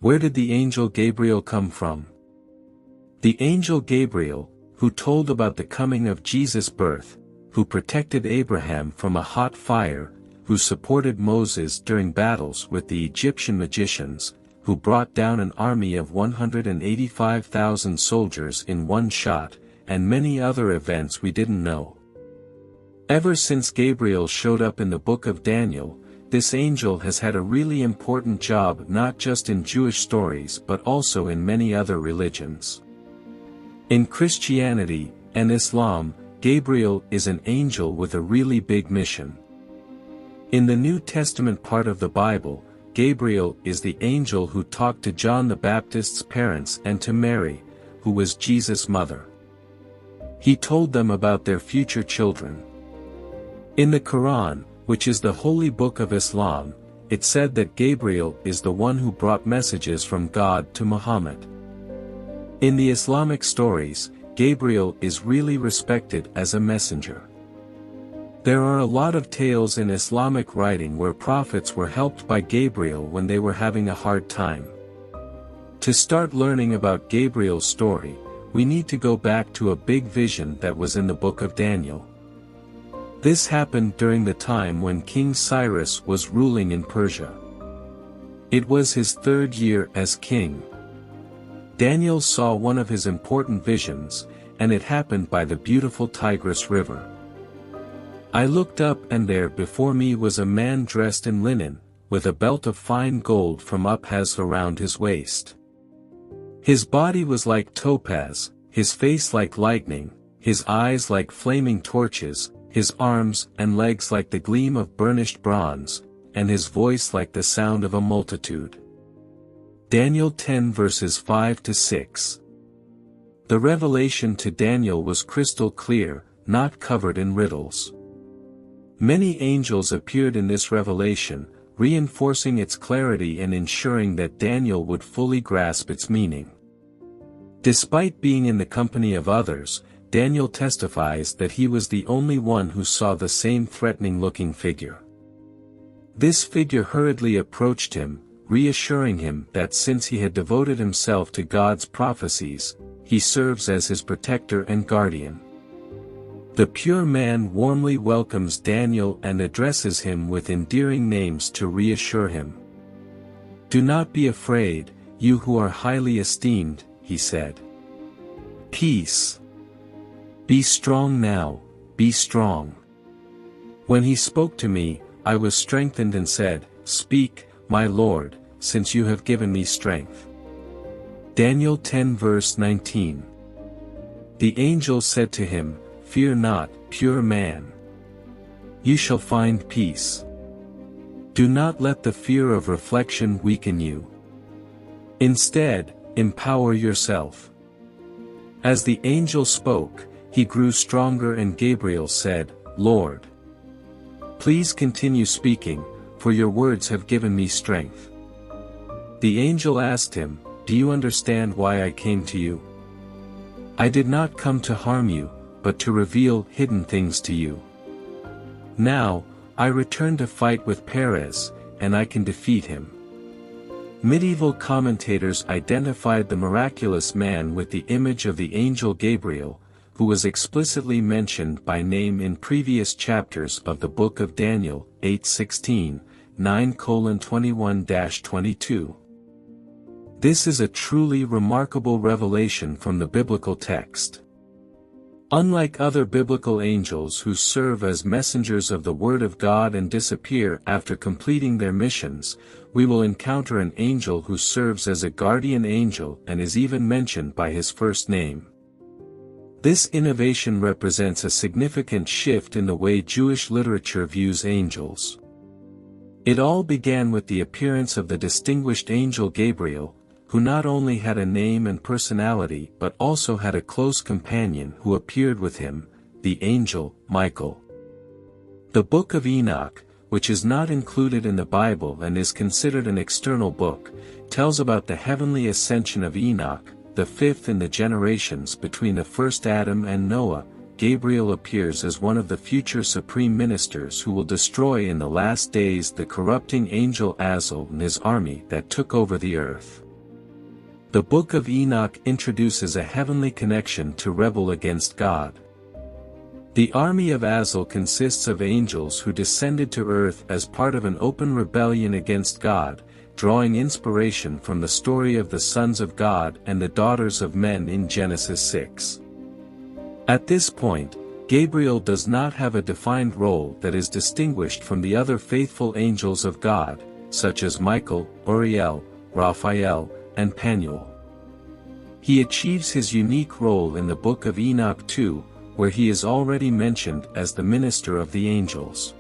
Where did the angel Gabriel come from? The angel Gabriel, who told about the coming of Jesus' birth, who protected Abraham from a hot fire, who supported Moses during battles with the Egyptian magicians, who brought down an army of 185,000 soldiers in one shot, and many other events we didn't know. Ever since Gabriel showed up in the book of Daniel, this angel has had a really important job not just in Jewish stories but also in many other religions. In Christianity and Islam, Gabriel is an angel with a really big mission. In the New Testament part of the Bible, Gabriel is the angel who talked to John the Baptist's parents and to Mary, who was Jesus' mother. He told them about their future children. In the Quran, which is the holy book of Islam, it said that Gabriel is the one who brought messages from God to Muhammad. In the Islamic stories, Gabriel is really respected as a messenger. There are a lot of tales in Islamic writing where prophets were helped by Gabriel when they were having a hard time. To start learning about Gabriel's story, we need to go back to a big vision that was in the book of Daniel. This happened during the time when King Cyrus was ruling in Persia. It was his third year as king. Daniel saw one of his important visions, and it happened by the beautiful Tigris River. I looked up and there before me was a man dressed in linen, with a belt of fine gold from Uphaz around his waist. His body was like topaz, his face like lightning, his eyes like flaming torches, his arms and legs like the gleam of burnished bronze, and his voice like the sound of a multitude. Daniel 10 verses 5-6. The revelation to Daniel was crystal clear, not covered in riddles. Many angels appeared in this revelation, reinforcing its clarity and ensuring that Daniel would fully grasp its meaning. Despite being in the company of others, Daniel testifies that he was the only one who saw the same threatening-looking figure. This figure hurriedly approached him, reassuring him that since he had devoted himself to God's prophecies, he serves as his protector and guardian. The pure man warmly welcomes Daniel and addresses him with endearing names to reassure him. "Do not be afraid, you who are highly esteemed," he said. "Peace. Be strong now, be strong." When he spoke to me, I was strengthened and said, "Speak, my Lord, since you have given me strength." Daniel 10 verse 19. The angel said to him, "Fear not, pure man. You shall find peace. Do not let the fear of reflection weaken you. Instead, empower yourself." As the angel spoke, he grew stronger and Gabriel said, "Lord, please continue speaking, for your words have given me strength." The angel asked him, "Do you understand why I came to you? I did not come to harm you, but to reveal hidden things to you. Now, I return to fight with Perez, and I can defeat him." Medieval commentators identified the miraculous man with the image of the angel Gabriel, who was explicitly mentioned by name in previous chapters of the book of Daniel, 8:16, 9:21-22. This is a truly remarkable revelation from the biblical text. Unlike other biblical angels who serve as messengers of the Word of God and disappear after completing their missions, we will encounter an angel who serves as a guardian angel and is even mentioned by his first name. This innovation represents a significant shift in the way Jewish literature views angels. It all began with the appearance of the distinguished angel Gabriel, who not only had a name and personality but also had a close companion who appeared with him, the angel Michael. The Book of Enoch, which is not included in the Bible and is considered an external book, tells about the heavenly ascension of Enoch, the fifth in the generations between the first Adam and Noah. Gabriel appears as one of the future supreme ministers who will destroy in the last days the corrupting angel Azazel and his army that took over the earth. The Book of Enoch introduces a heavenly connection to rebel against God. The army of Azel consists of angels who descended to earth as part of an open rebellion against God, drawing inspiration from the story of the sons of God and the daughters of men in Genesis 6. At this point, Gabriel does not have a defined role that is distinguished from the other faithful angels of God, such as Michael, Uriel, Raphael, and Paniel. He achieves his unique role in the Book of Enoch 2, where he is already mentioned as the minister of the angels.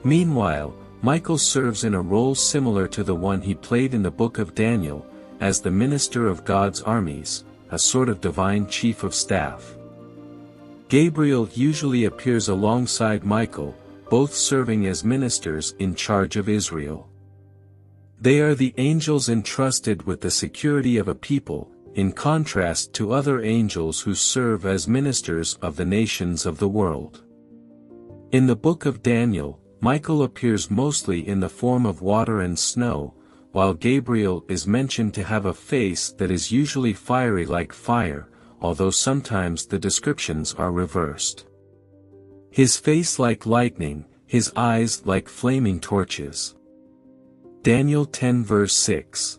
Meanwhile, Michael serves in a role similar to the one he played in the Book of Daniel, as the minister of God's armies, a sort of divine chief of staff. Gabriel usually appears alongside Michael, both serving as ministers in charge of Israel. They are the angels entrusted with the security of a people, in contrast to other angels who serve as ministers of the nations of the world. In the Book of Daniel, Michael appears mostly in the form of water and snow, while Gabriel is mentioned to have a face that is usually fiery like fire, although sometimes the descriptions are reversed. His face like lightning, his eyes like flaming torches. Daniel 10 verse 6.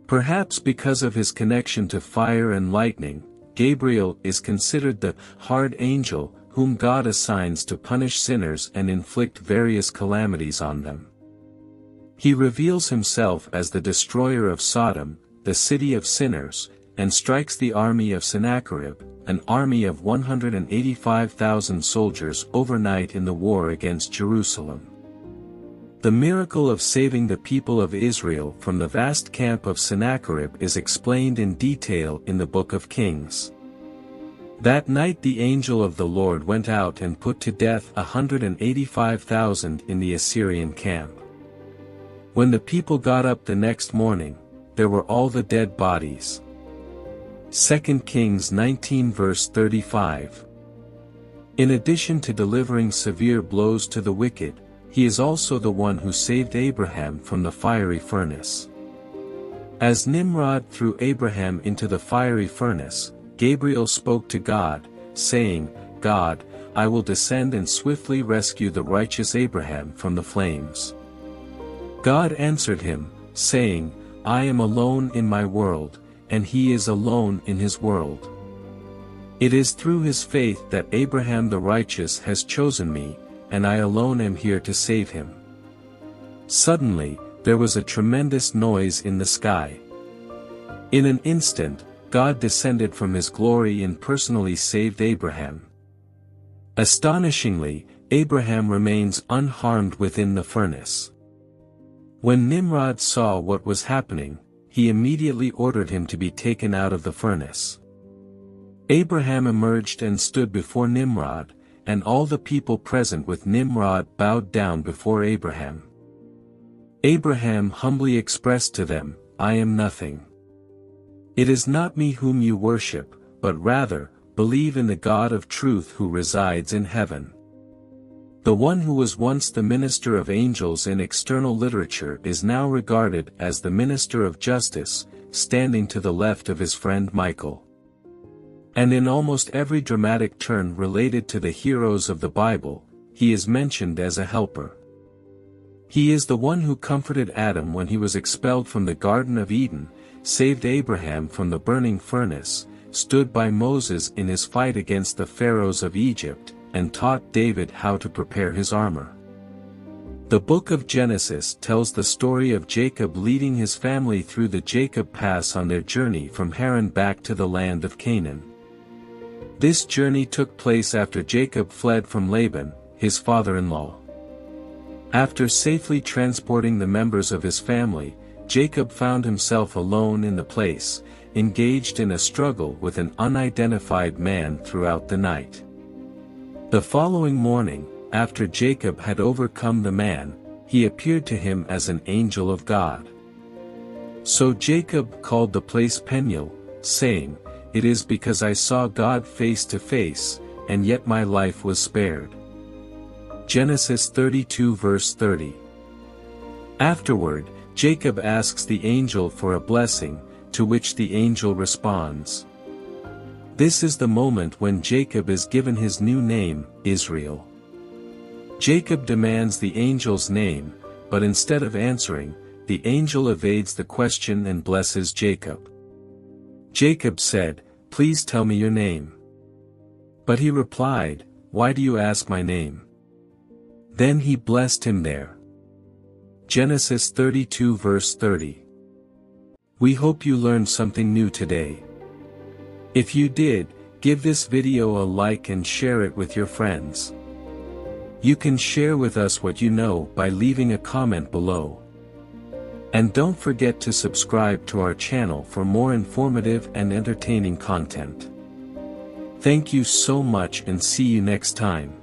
Perhaps because of his connection to fire and lightning, Gabriel is considered the hard angel whom God assigns to punish sinners and inflict various calamities on them. He reveals himself as the destroyer of Sodom, the city of sinners, and strikes the army of Sennacherib, an army of 185,000 soldiers overnight in the war against Jerusalem. The miracle of saving the people of Israel from the vast camp of Sennacherib is explained in detail in the Book of Kings. That night the angel of the Lord went out and put to death 185,000 in the Assyrian camp. When the people got up the next morning, there were all the dead bodies. 2 Kings 19 verse 35. In addition to delivering severe blows to the wicked, he is also the one who saved Abraham from the fiery furnace. As Nimrod threw Abraham into the fiery furnace, Gabriel spoke to God, saying, "God, I will descend and swiftly rescue the righteous Abraham from the flames." God answered him, saying, "I am alone in my world, and he is alone in his world. It is through his faith that Abraham the righteous has chosen me, and I alone am here to save him." Suddenly, there was a tremendous noise in the sky. In an instant, God descended from his glory and personally saved Abraham. Astonishingly, Abraham remains unharmed within the furnace. When Nimrod saw what was happening, he immediately ordered him to be taken out of the furnace. Abraham emerged and stood before Nimrod, and all the people present with Nimrod bowed down before Abraham. Abraham humbly expressed to them, "I am nothing. It is not me whom you worship, but rather, believe in the God of truth who resides in heaven." The one who was once the minister of angels in external literature is now regarded as the minister of justice, standing to the left of his friend Michael. And in almost every dramatic turn related to the heroes of the Bible, he is mentioned as a helper. He is the one who comforted Adam when he was expelled from the Garden of Eden, saved Abraham from the burning furnace, stood by Moses in his fight against the pharaohs of Egypt, and taught David how to prepare his armor. The book of Genesis tells the story of Jacob leading his family through the Jacob Pass on their journey from Haran back to the land of Canaan. This journey took place after Jacob fled from Laban, his father-in-law. After safely transporting the members of his family, Jacob found himself alone in the place, engaged in a struggle with an unidentified man throughout the night. The following morning, after Jacob had overcome the man, he appeared to him as an angel of God. So Jacob called the place Peniel, saying, "It is because I saw God face to face, and yet my life was spared." Genesis 32 verse 30. Afterward, Jacob asks the angel for a blessing, to which the angel responds. This is the moment when Jacob is given his new name, Israel. Jacob demands the angel's name, but instead of answering, the angel evades the question and blesses Jacob. Jacob said, "Please tell me your name." But he replied, "Why do you ask my name?" Then he blessed him there. Genesis 32 verse 30. We hope you learned something new today. If you did, give this video a like and share it with your friends. You can share with us what you know by leaving a comment below. And don't forget to subscribe to our channel for more informative and entertaining content. Thank you so much and see you next time.